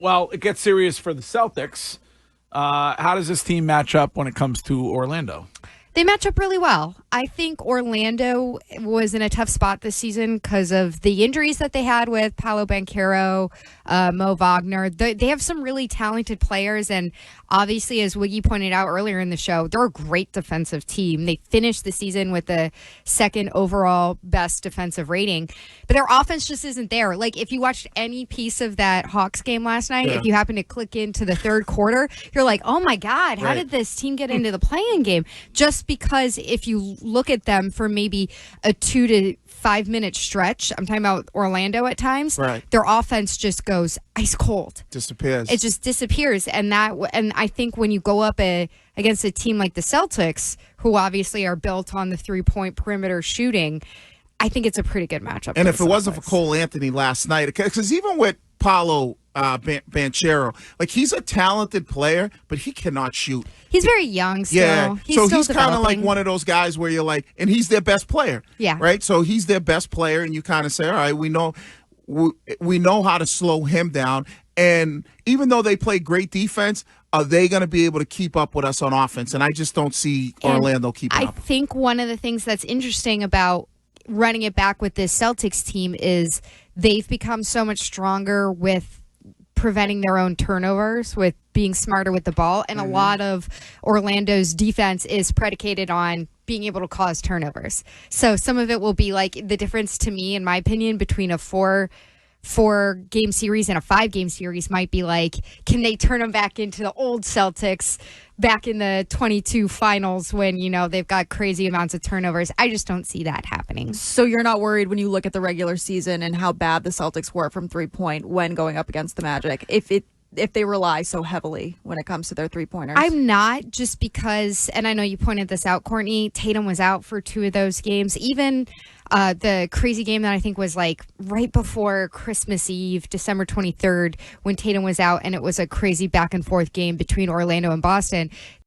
Well, it gets serious for the Celtics. How does this team match up when it comes to Orlando? They match up really well. I think Orlando was in a tough spot this season because of the injuries that they had with Paolo Banchero, Mo Wagner. They have some really talented players, and obviously, as Wiggy pointed out earlier in the show, they're a great defensive team. They finished the season with the second overall best defensive rating, but their offense just isn't there. Like, if you watched any piece of that Hawks game last night, if you happen to click into the third quarter, you're like, oh my God, how did this team get into the play-in game? Just because if you look at them for maybe a 2 to 5 minute stretch, I'm talking about Orlando at times, their offense just goes ice cold. Disappears. It just disappears. And I think when you go up against a team like the Celtics, who obviously are built on the 3-point perimeter shooting, I think it's a pretty good matchup. And if it wasn't for Cole Anthony last night, because even with Paolo Banchero, like, he's a talented player, but he cannot shoot. He's very young still. Yeah, he's kind of like developing. one of those guys where you're like, and he's their best player. Yeah. Right? So he's their best player, and you kind of say, all right, we know how to slow him down. And even though they play great defense, are they going to be able to keep up with us on offense? And I just don't see Orlando keeping up. I think one of the things that's interesting about running it back with this Celtics team is they've become so much stronger with preventing their own turnovers, with being smarter with the ball. And a lot of Orlando's defense is predicated on being able to cause turnovers. So some of it will be like the difference to me, in my opinion, between a four-game series and a 5-game series might be like, can they turn them back into the old Celtics back in the 22 finals when, they've got crazy amounts of turnovers? I just don't see that happening. So you're not worried when you look at the regular season and how bad the Celtics were from 3-point when going up against the Magic, if they rely so heavily when it comes to their 3-pointers? I'm not, just because, and I know you pointed this out, Courtney, Tatum was out for 2 of those games. Even the crazy game that I think was like right before Christmas Eve, December 23rd, when Tatum was out, and it was a crazy back and forth game between Orlando and Boston.